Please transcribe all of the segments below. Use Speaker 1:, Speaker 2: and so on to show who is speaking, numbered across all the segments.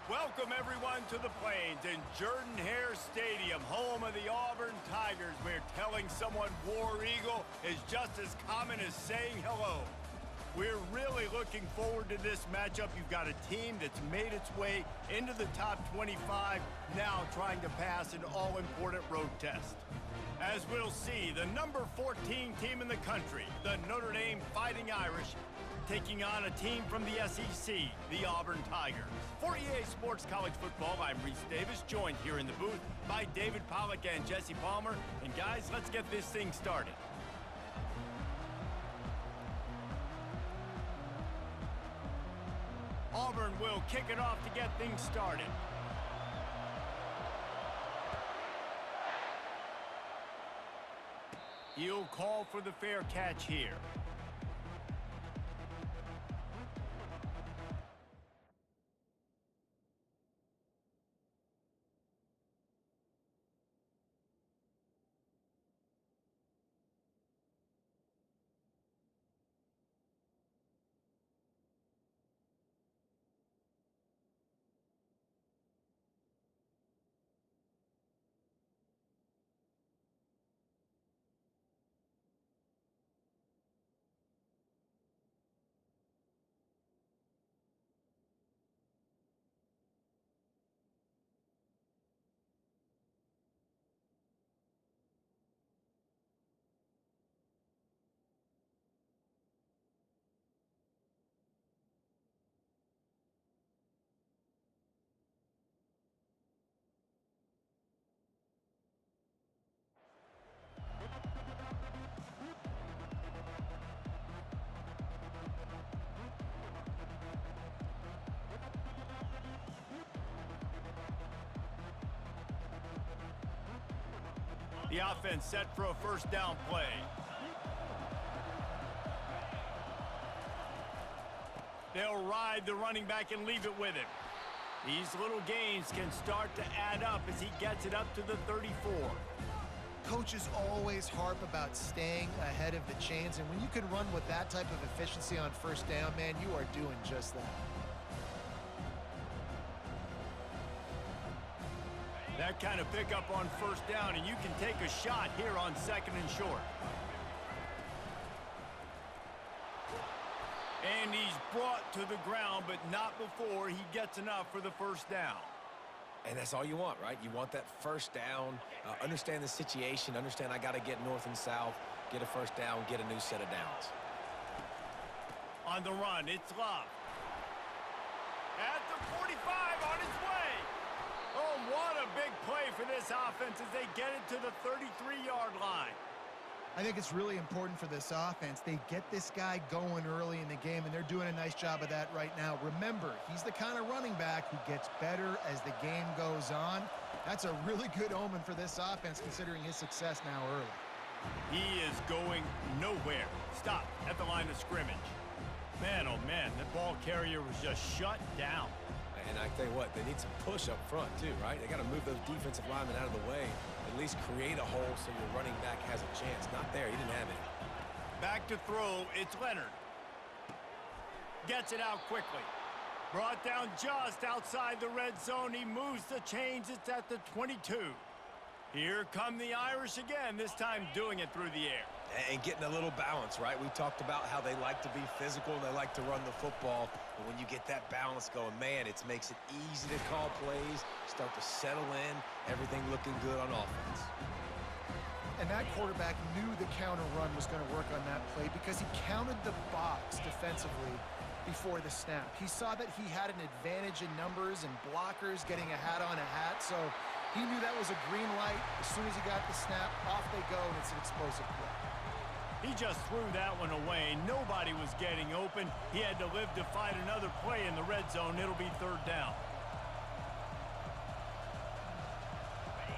Speaker 1: Welcome, everyone, to the Plains in Jordan-Hare Stadium, home of the Auburn Tigers, where telling someone War Eagle is just as common as saying hello. We're really looking forward to this matchup. You've got a team that's made its way into the top 25, now trying to pass an all-important road test. As we'll see, the number 14 team in the country, the Notre Dame Fighting Irish, taking on a team from the SEC, the Auburn Tigers. For EA Sports College Football, I'm Reese Davis, joined here in the booth by David Pollack and Jesse Palmer. And guys, let's get this thing started. Auburn will kick it off to get things started. He'll call for the fair catch here. The offense set for a first down play. They'll ride the running back and leave it with him. These little gains can start to add up as he gets it up to the 34.
Speaker 2: Coaches always harp about staying ahead of the chains, and when you can run with that type of efficiency on first down, man, you are doing just that.
Speaker 1: That kind of pickup on first down, and you can take a shot here on second and short. And he's brought to the ground, but not before he gets enough for the first down.
Speaker 3: And that's all you want, right? You want that first down, understand the situation, understand I got to get north and south, get a first down, get a new set of downs.
Speaker 1: On the run, it's Love. At the 45, on his way. Oh, what a big play for this offense as they get it to the 33-yard line.
Speaker 2: I think it's really important for this offense. They get this guy going early in the game, and they're doing a nice job of that right now. Remember, he's the kind of running back who gets better as the game goes on. That's a really good omen for this offense, considering his success now early.
Speaker 1: He is going nowhere. Stop at the line of scrimmage. Man, oh man, the ball carrier was just shut down.
Speaker 3: And I tell you what, they need some push up front too, right? They got to move those defensive linemen out of the way, at least create a hole so your running back has a chance. Not there, he didn't have it.
Speaker 1: Back to throw, it's Leonard. Gets it out quickly. Brought down just outside the red zone. He moves the chains, it's at the 22. Here come the Irish again, this time doing it through the air.
Speaker 3: And getting a little balance, right? We talked about how they like to be physical and they like to run the football. But when you get that balance going, man, it makes it easy to call plays, start to settle in, everything looking good on offense.
Speaker 2: And that quarterback knew the counter run was going to work on that play because he counted the box defensively before the snap. He saw that he had an advantage in numbers and blockers getting a hat on a hat, so he knew that was a green light. As soon as he got the snap, off they go, and it's an explosive play.
Speaker 1: He just threw that one away. Nobody was getting open. He had to live to fight another play in the red zone. It'll be third down.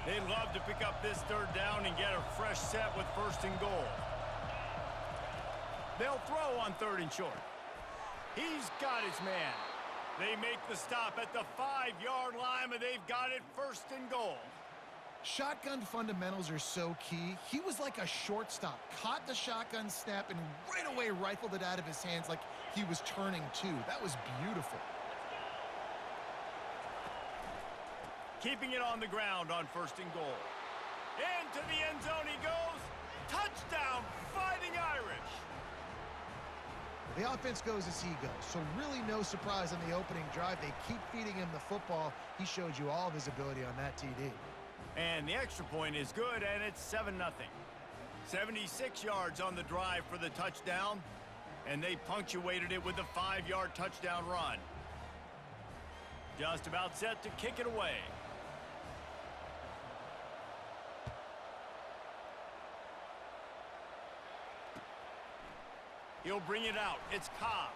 Speaker 1: They'd love to pick up this third down and get a fresh set with first and goal. They'll throw on third and short. He's got his man. They make the stop at the 5-yard line, but they've got it first and goal.
Speaker 2: Shotgun fundamentals are so key. He was like a shortstop, caught the shotgun snap, and right away rifled it out of his hands like he was turning too. That was beautiful.
Speaker 1: keeping it on the ground on 1st and goal. Into the end zone he goes. Touchdown, Fighting Irish.
Speaker 2: The offense goes as he goes, so really no surprise on the opening drive. They keep feeding him the football. He showed you all of his ability on that TD.
Speaker 1: And the extra point is good, and it's 7-0. 76 yards on the drive for the touchdown, and they punctuated it with a 5-yard touchdown run. Just about set to kick it away. He'll bring it out. It's Cobb.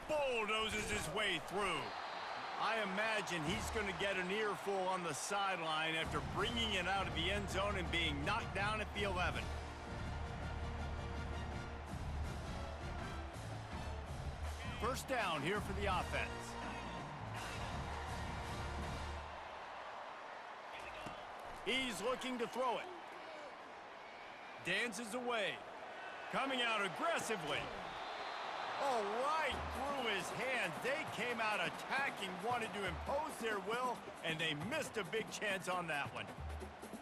Speaker 1: Bulldozes his way through. I imagine he's going to get an earful on the sideline after bringing it out of the end zone and being knocked down at the 11. First down here for the offense. He's looking to throw it. Dances away. Coming out aggressively. Oh, right through his hands. They came out attacking, wanted to impose their will, and they missed a big chance on that one.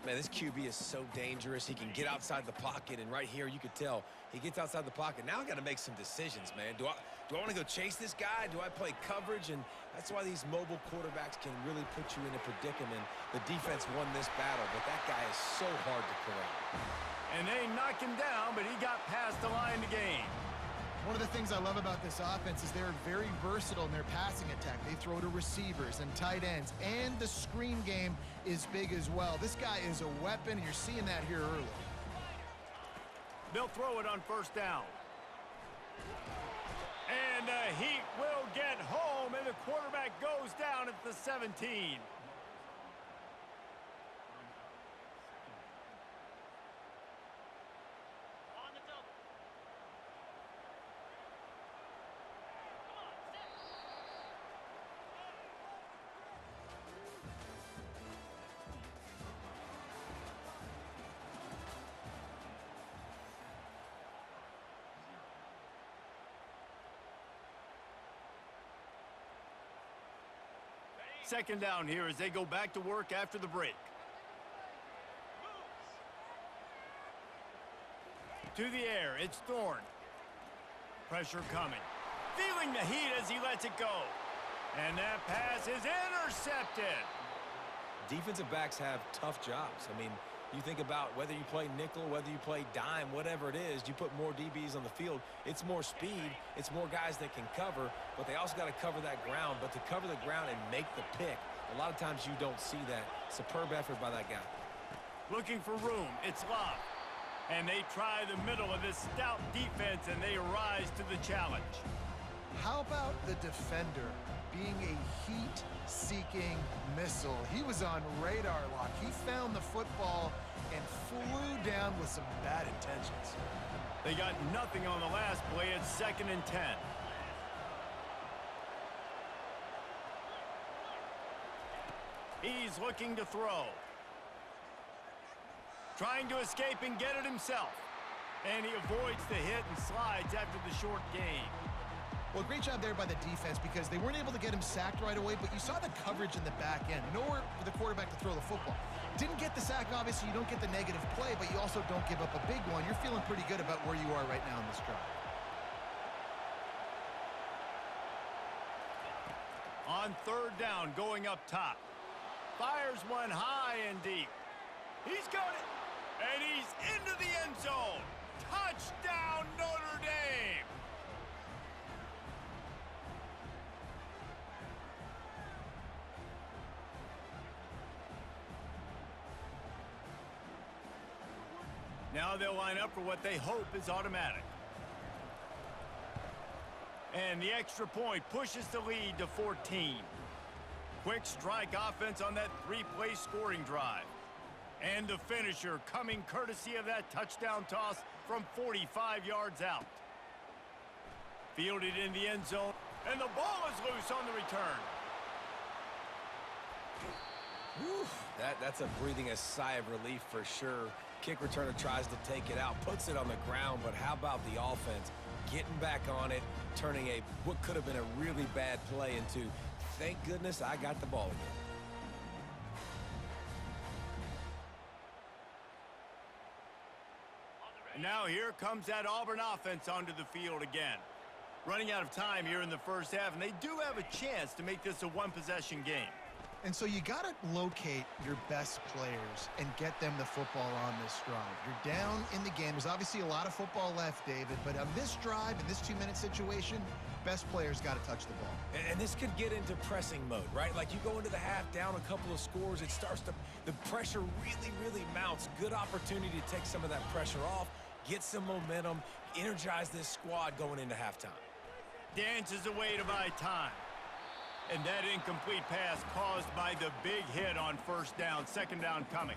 Speaker 3: Man, this QB is so dangerous. He can get outside the pocket, and right here you could tell he gets outside the pocket. Now I got to make some decisions, man. Do I want to go chase this guy? Do I play coverage? And that's why these mobile quarterbacks can really put you in a predicament. The defense won this battle, but that guy is so hard to corral.
Speaker 1: And they knocked him down, but he got past the line to gain.
Speaker 2: One of the things I love about this offense is they're very versatile in their passing attack. They throw to receivers and tight ends, and the screen game is big as well. This guy is a weapon, and you're seeing that here early.
Speaker 1: They'll throw it on 1st down. And the Heat will get home, and the quarterback goes down at the 17. Second down here as they go back to work after the break. To the air, it's Thorne. Pressure coming. Feeling the heat as he lets it go. And that pass is intercepted.
Speaker 3: Defensive backs have tough jobs. I mean, you think about whether you play nickel, whether you play dime, whatever it is, you put more DBs on the field. It's more speed. It's more guys that can cover, but they also got to cover that ground. But to cover the ground and make the pick, a lot of times you don't see that. Superb effort by that guy.
Speaker 1: Looking for room. It's Love. And they try the middle of this stout defense, and they rise to the challenge.
Speaker 2: How about the defender being a heat-seeking missile? He was on radar lock. He found the football and flew down with some bad intentions.
Speaker 1: They got nothing on the last play. It's 2nd and 10. He's looking to throw. Trying to escape and get it himself. And he avoids the hit and slides after the short gain.
Speaker 2: Well, great job there by the defense because they weren't able to get him sacked right away, but you saw the coverage in the back end. Nowhere for the quarterback to throw the football. Didn't get the sack, obviously. You don't get the negative play, but you also don't give up a big one. You're feeling pretty good about where you are right now in this drive.
Speaker 1: On 3rd down, going up top. Fires one high and deep. He's got it. And he's into the end zone. Touchdown, Notre Dame. Now they'll line up for what they hope is automatic. And the extra point pushes the lead to 14. Quick strike offense on that 3-play scoring drive. And the finisher coming courtesy of that touchdown toss from 45 yards out. Fielded in the end zone, and the ball is loose on the return.
Speaker 3: Whew, that's a breathing a sigh of relief for sure. Kick returner tries to take it out, puts it on the ground, but how about the offense getting back on it, turning what could have been a really bad play into, thank goodness I got the ball again.
Speaker 1: now here comes that Auburn offense onto the field again. Running out of time here in the first half, and they do have a chance to make this a one-possession game.
Speaker 2: And so you got to locate your best players and get them the football on this drive. You're down in the game. There's obviously a lot of football left, David, but on this drive, in this 2-minute situation, best players got to touch the ball.
Speaker 3: And this could get into pressing mode, right? Like you go into the half down a couple of scores, it starts to, the pressure really mounts. Good opportunity to take some of that pressure off, get some momentum, energize this squad going into halftime.
Speaker 1: Dances away to buy time. And that incomplete pass caused by the big hit on first down, second down coming.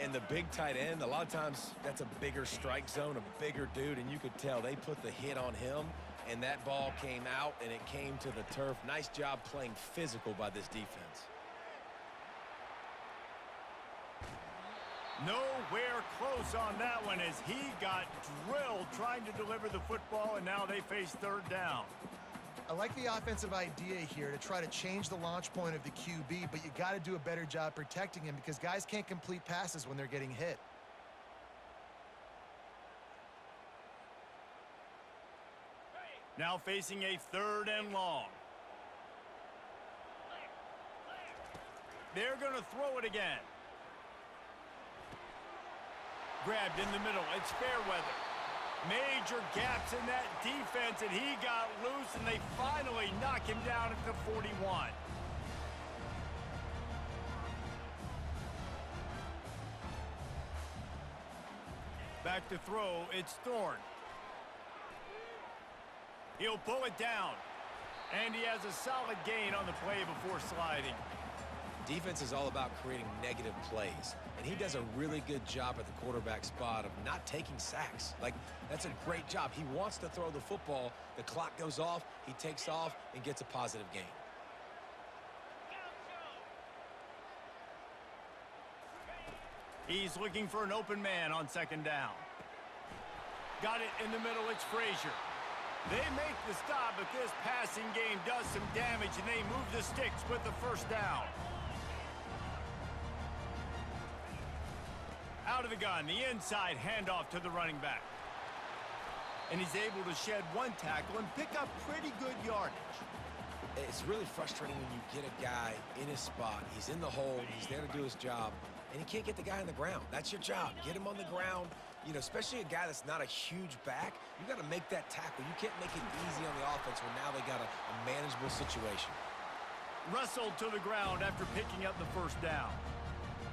Speaker 3: And the big tight end, a lot of times that's a bigger strike zone, a bigger dude, and you could tell they put the hit on him, and that ball came out, and it came to the turf. Nice job playing physical by this defense.
Speaker 1: Nowhere close on that one as he got drilled trying to deliver the football, and now they face third down.
Speaker 2: I like the offensive idea here to try to change the launch point of the QB, but you got to do a better job protecting him because guys can't complete passes when they're getting hit.
Speaker 1: Now facing a third and long. They're going to throw it again. Grabbed in the middle. It's Fairweather. Major gaps in that defense, and he got loose, and they finally knock him down at the 41. Back to throw, it's Thorne. He'll pull it down, and he has a solid gain on the play before sliding.
Speaker 3: Defense is all about creating negative plays, and he does a really good job at the quarterback spot of not taking sacks. Like, that's a great job. He wants to throw the football. The clock goes off, he takes off, and gets a positive gain.
Speaker 1: He's looking for an open man on second down. Got it in the middle, it's Frazier. They make the stop, but this passing game does some damage, and they move the sticks with the first down. Out of the gun, the inside handoff to the running back. And he's able to shed one tackle and pick up pretty good yardage.
Speaker 3: It's really frustrating when you get a guy in his spot. He's in the hole, he's there to do his job, and he can't get the guy on the ground. That's your job. Get him on the ground. You know, especially a guy that's not a huge back, you got to make that tackle. You can't make it easy on the offense when now they got a manageable situation.
Speaker 1: Wrestled to the ground after picking up the first down.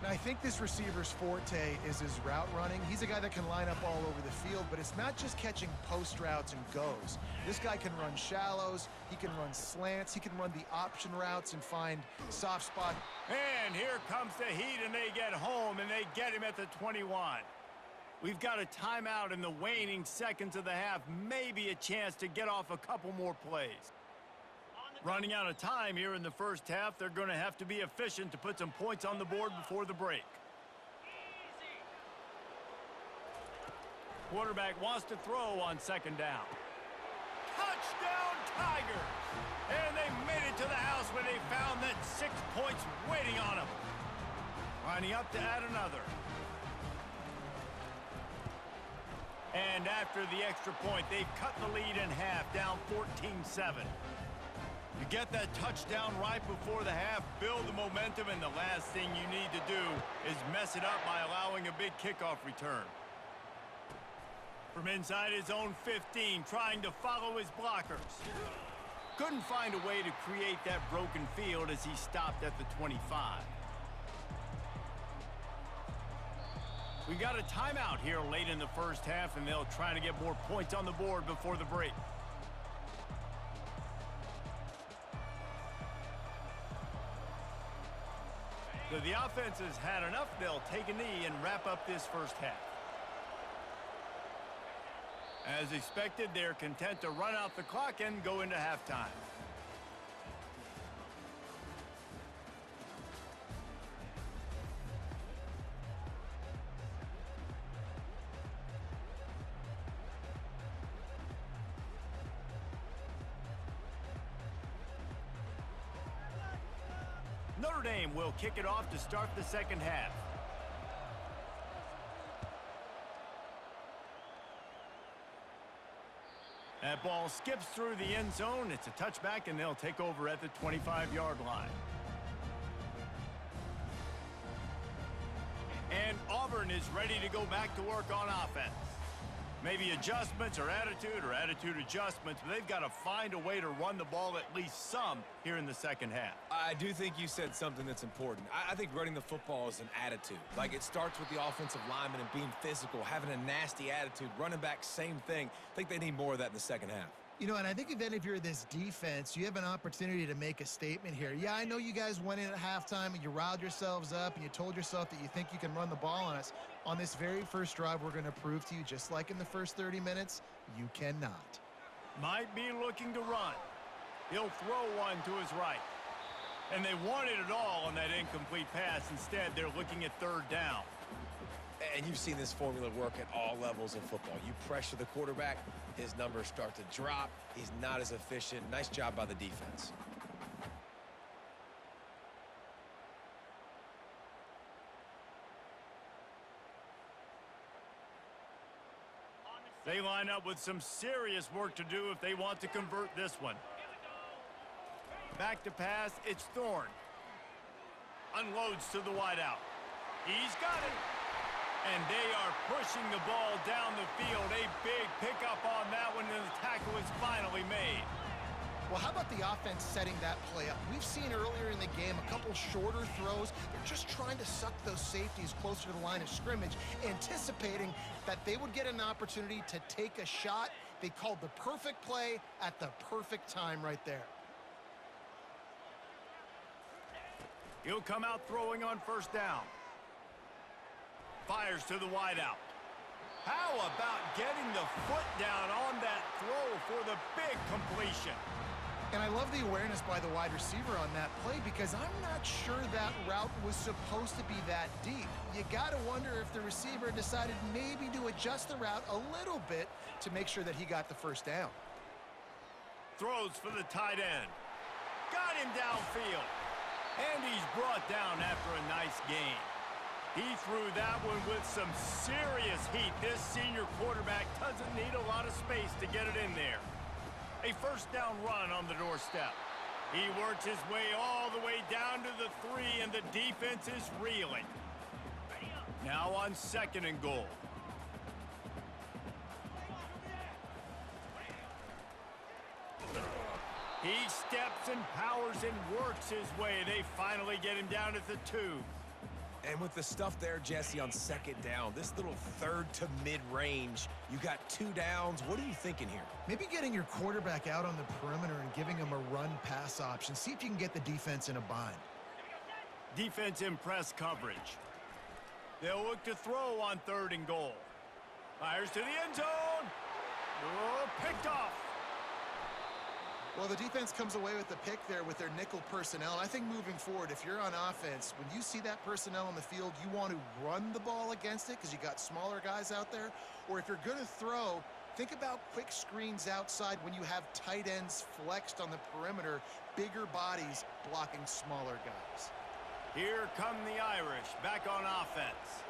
Speaker 2: Now, I think this receiver's forte is his route running. He's a guy that can line up all over the field, but it's not just catching post routes and goes. This guy can run shallows, he can run slants, he can run the option routes and find soft spot.
Speaker 1: And here comes the heat, and they get home, and they get him at the 21. We've got a timeout in the waning seconds of the half, maybe a chance to get off a couple more plays. Running out of time here in the first half, they're going to have to be efficient to put some points on the board before the break. Quarterback wants to throw on second down. Touchdown, Tigers! And they made it to the house where they found that 6 points waiting on them. Lining up to add another. And after the extra point, they've cut the lead in half, down 14-7. You get that touchdown right before the half, build the momentum, and the last thing you need to do is mess it up by allowing a big kickoff return. From inside his own 15, trying to follow his blockers. Couldn't find a way to create that broken field as he stopped at the 25. We got a timeout here late in the first half, and they'll try to get more points on the board before the break. So the offense has had enough. They'll take a knee and wrap up this first half. As expected, they're content to run out the clock and go into halftime. Notre Dame will kick it off to start the second half. That ball skips through the end zone. It's a touchback, and they'll take over at the 25-yard line. And Auburn is ready to go back to work on offense. Maybe adjustments or attitude adjustments, but they've got to find a way to run the ball at least some here in the second half.
Speaker 3: I do think you said something that's important. I think running the football is an attitude. Like, it starts with the offensive lineman and being physical, having a nasty attitude. Running back, same thing. I think they need more of that in the second half.
Speaker 2: You know, and I think if you're this defense, you have an opportunity to make a statement here. Yeah, I know you guys went in at halftime and you riled yourselves up and you told yourself that you think you can run the ball on us. On this very first drive, we're going to prove to you, just like in the first 30 minutes, you cannot.
Speaker 1: Might be looking to run. He'll throw one to his right. And they wanted it all on that incomplete pass. Instead, they're looking at third down.
Speaker 3: And you've seen this formula work at all levels of football. You pressure the quarterback, his numbers start to drop. He's not as efficient. Nice job by the defense.
Speaker 1: They line up with some serious work to do if they want to convert this one. Back to pass, it's Thorne. Unloads to the wideout. He's got it. And they are pushing the ball down the field. A big pickup on that one, and the tackle is finally made.
Speaker 2: Well, how about the offense setting that play up? We've seen earlier in the game a couple shorter throws. They're just trying to suck those safeties closer to the line of scrimmage, anticipating that they would get an opportunity to take a shot. They called the perfect play at the perfect time right there.
Speaker 1: He'll come out throwing on first down. Fires to the wideout. How about getting the foot down on that throw for the big completion?
Speaker 2: And I love the awareness by the wide receiver on that play, because I'm not sure that route was supposed to be that deep. You got to wonder if the receiver decided maybe to adjust the route a little bit to make sure that he got the first down.
Speaker 1: Throws for the tight end. Got him downfield. And he's brought down after a nice gain. He threw that one with some serious heat. This senior quarterback doesn't need a lot of space to get it in there. A first down run on the doorstep. He works his way all the way down to the 3, and the defense is reeling. Now on second and goal. He steps and powers and works his way. They finally get him down at the 2.
Speaker 3: And with the stuff there, Jesse, on second down, this little third to mid-range, you got 2 downs. What are you thinking here?
Speaker 2: Maybe getting your quarterback out on the perimeter and giving him a run-pass option. See if you can get the defense in a bind.
Speaker 1: Defense in press coverage. They'll look to throw on third and goal. Fires to the end zone. Oh, picked off.
Speaker 2: Well, the defense comes away with the pick there with their nickel personnel. I think moving forward, if you're on offense, when you see that personnel on the field, you want to run the ball against it because you got smaller guys out there. Or if you're going to throw, think about quick screens outside when you have tight ends flexed on the perimeter, bigger bodies blocking smaller guys.
Speaker 1: Here come the Irish back on offense.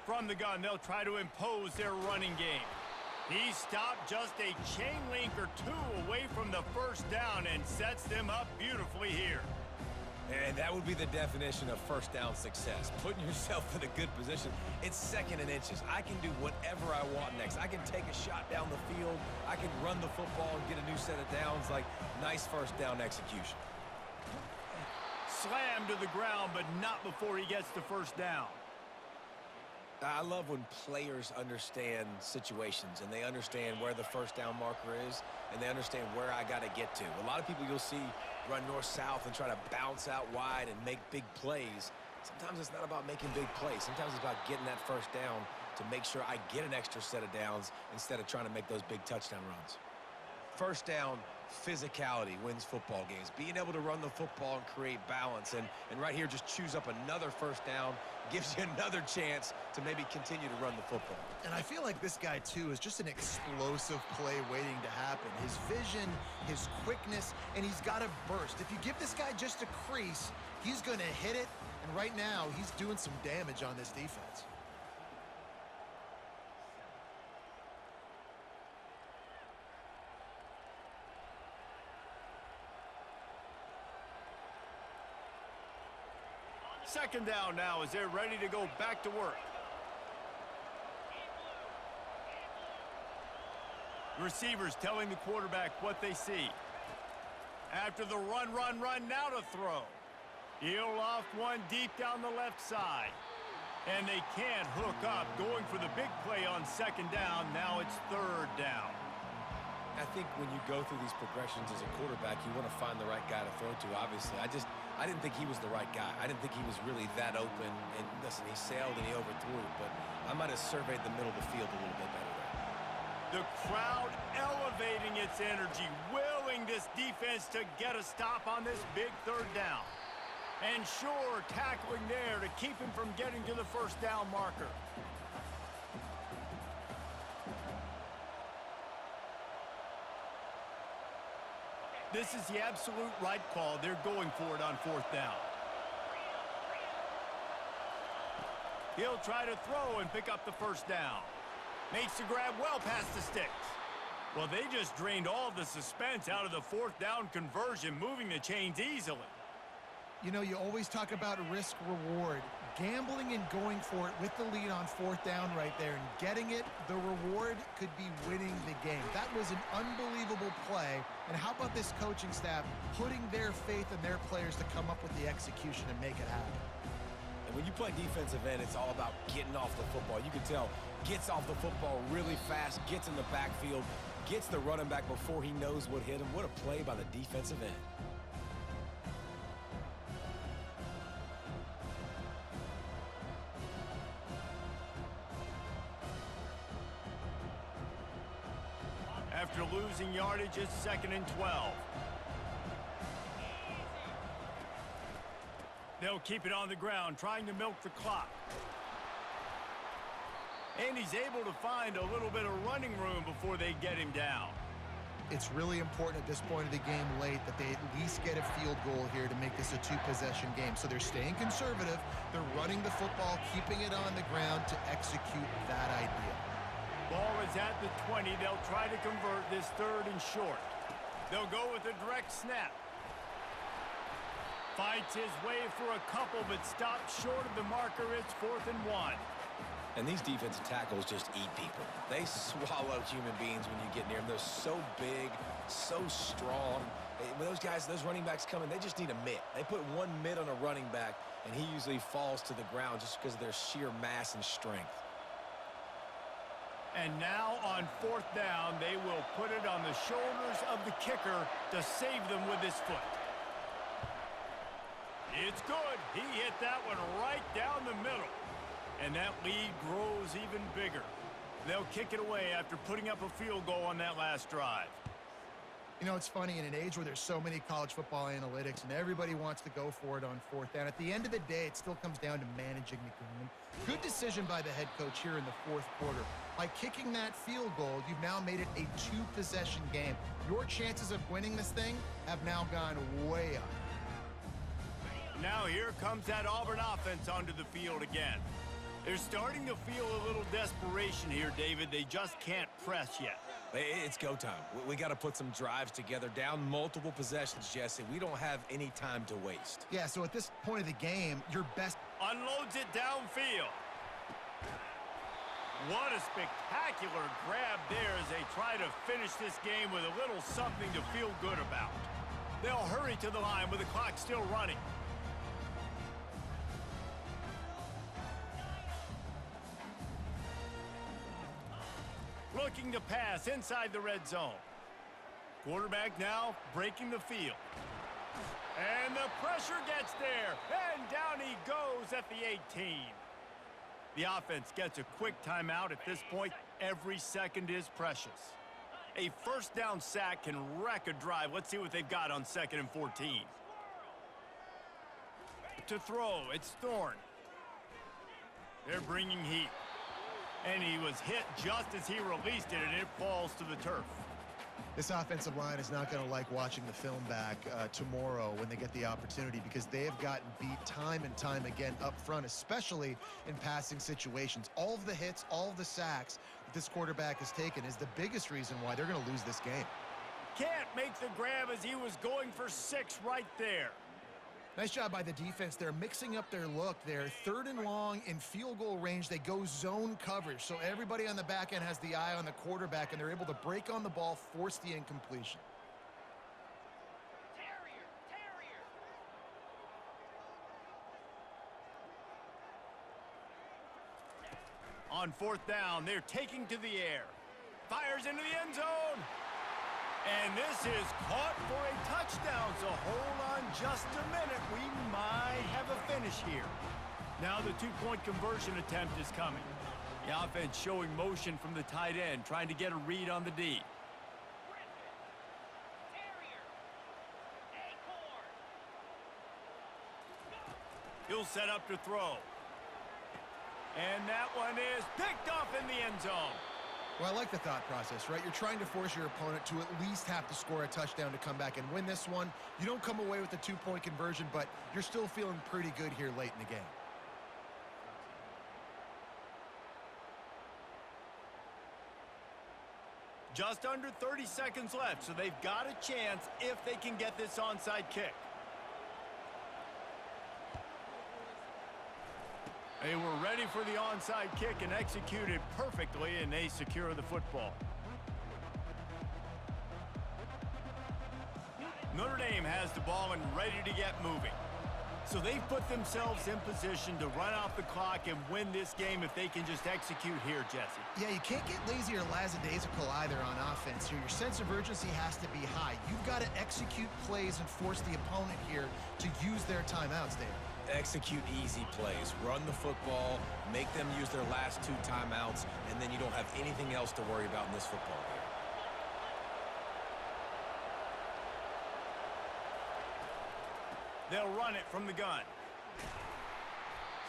Speaker 1: From the gun, they'll try to impose their running game. He stopped just a chain link or 2 away from the first down and sets them up beautifully here.
Speaker 3: And that would be the definition of first down success, putting yourself in a good position. It's second and inches. I can do whatever I want next. I can take a shot down the field. I can run the football and get a new set of downs. Like, nice first down execution.
Speaker 1: Slammed to the ground, but not before he gets the first down.
Speaker 3: I love when players understand situations and they understand where the first down marker is and they understand where I got to get to. A lot of people you'll see run north-south and try to bounce out wide and make big plays. Sometimes it's not about making big plays. Sometimes it's about getting that first down to make sure I get an extra set of downs instead of trying to make those big touchdown runs. First down, physicality wins football games. Being able to run the football and create balance. And right here, just choose up another first down, gives you another chance to maybe continue to run the football.
Speaker 2: And I feel like this guy, too, is just an explosive play waiting to happen. His vision, his quickness, and he's got a burst. If you give this guy just a crease, he's going to hit it. And right now, he's doing some damage on this defense.
Speaker 1: Second down now as they're ready to go back to work. Receivers telling the quarterback what they see. After the run, now to throw. He'll loft one deep down the left side. And they can't hook up, going for the big play on second down. Now it's third down.
Speaker 3: I think when you go through these progressions as a quarterback, you want to find the right guy to throw to, obviously. I didn't think he was the right guy. I didn't think he was really that open. And listen, he sailed and he overthrew, but I might have surveyed the middle of the field a little bit better there.
Speaker 1: The crowd elevating its energy, willing this defense to get a stop on this big third down. And sure, tackling there to keep him from getting to the first down marker. This is the absolute right call. They're going for it on fourth down. He'll try to throw and pick up the first down. Makes the grab well past the sticks. Well, they just drained all of the suspense out of the fourth down conversion, moving the chains easily.
Speaker 2: You know, you always talk about risk-reward. Gambling and going for it with the lead on fourth down right there and getting it, the reward could be winning the game. That was an unbelievable play. And how about this coaching staff putting their faith in their players to come up with the execution and make it happen?
Speaker 3: And when you play defensive end, it's all about getting off the football. You can tell, gets off the football really fast, gets in the backfield, gets the running back before he knows what hit him. What a play by the defensive end.
Speaker 1: After losing yardage, it's 2nd and 12. They'll keep it on the ground, trying to milk the clock. And he's able to find a little bit of running room before they get him down.
Speaker 2: It's really important at this point of the game late that they at least get a field goal here to make this a two-possession game. So they're staying conservative. They're running the football, keeping it on the ground to execute that idea.
Speaker 1: Ball is at the 20. They'll try to convert this third and short. They'll go with a direct snap. Fights his way for a couple, but stops short of the marker. It's 4th and 1.
Speaker 3: And these defensive tackles just eat people. They swallow human beings when you get near them. They're so big, so strong. When those guys, those running backs come in, they just need a mitt. They put one mitt on a running back, and he usually falls to the ground just because of their sheer mass and strength.
Speaker 1: And now on 4th down, they will put it on the shoulders of the kicker to save them with his foot. It's good. He hit that one right down the middle. And that lead grows even bigger. They'll kick it away after putting up a field goal on that last drive.
Speaker 2: You know, it's funny, in an age where there's so many college football analytics and everybody wants to go for it on fourth down, at the end of the day, it still comes down to managing the game. Good decision by the head coach here in the fourth quarter. By kicking that field goal, you've now made it a two-possession game. Your chances of winning this thing have now gone way up.
Speaker 1: Now here comes that Auburn offense onto the field again. They're starting to feel a little desperation here, David. They just can't press yet.
Speaker 3: It's go time. We got to put some drives together, down multiple possessions, Jesse. We don't have any time to waste.
Speaker 2: Yeah, so at this point of the game, your best...
Speaker 1: Unloads it downfield. What a spectacular grab there as they try to finish this game with a little something to feel good about. They'll hurry to the line with the clock still running. Looking to pass inside the red zone. Quarterback now breaking the field. And the pressure gets there. And down he goes at the 18. The offense gets a quick timeout at this point. Every second is precious. A first down sack can wreck a drive. Let's see what they've got on 2nd and 14. To throw, it's Thorne. They're bringing heat. And he was hit just as he released it, and it falls to the turf.
Speaker 2: This offensive line is not going to like watching the film back tomorrow when they get the opportunity, because they have gotten beat time and time again up front, especially in passing situations. All of the hits, all of the sacks that this quarterback has taken is the biggest reason why they're going to lose this game.
Speaker 1: Can't make the grab as he was going for 6 right there.
Speaker 2: Nice job by the defense. They're mixing up their look. They're 3rd and long in field goal range. They go zone coverage. So everybody on the back end has the eye on the quarterback, and they're able to break on the ball, force the incompletion.
Speaker 1: On 4th down, they're taking to the air. Fires into the end zone. And this is caught for a touchdown, so hold on just a minute. We might have a finish here. Now the 2-point conversion attempt is coming. The offense showing motion from the tight end, trying to get a read on the D. He'll set up to throw. And that one is picked off in the end zone.
Speaker 2: Well, I like the thought process, right? You're trying to force your opponent to at least have to score a touchdown to come back and win this one. You don't come away with a 2-point conversion, but you're still feeling pretty good here late in the game.
Speaker 1: Just under 30 seconds left, so they've got a chance if they can get this onside kick. They were ready for the onside kick and executed perfectly, and they secure the football. Notre Dame has the ball and ready to get moving. So they've put themselves in position to run off the clock and win this game if they can just execute here, Jesse.
Speaker 2: Yeah, you can't get lazy or lackadaisical either on offense here. Your sense of urgency has to be high. You've got to execute plays and force the opponent here to use their timeouts, Dave.
Speaker 3: Execute easy plays. Run the football, make them use their last 2 timeouts, and then you don't have anything else to worry about in this football game.
Speaker 1: They'll run it from the gun.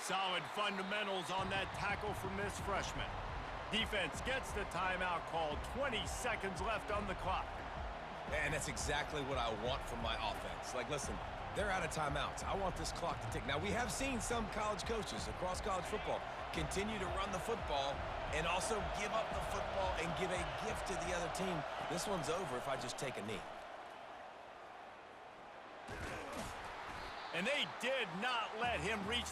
Speaker 1: Solid fundamentals on that tackle from this freshman. Defense gets the timeout called. 20 seconds left on the clock.
Speaker 3: And that's exactly what I want from my offense. Like, listen, they're out of timeouts. I want this clock to tick. Now, we have seen some college coaches across college football continue to run the football and also give up the football and give a gift to the other team. This one's over if I just take a knee.
Speaker 1: And they did not let him reach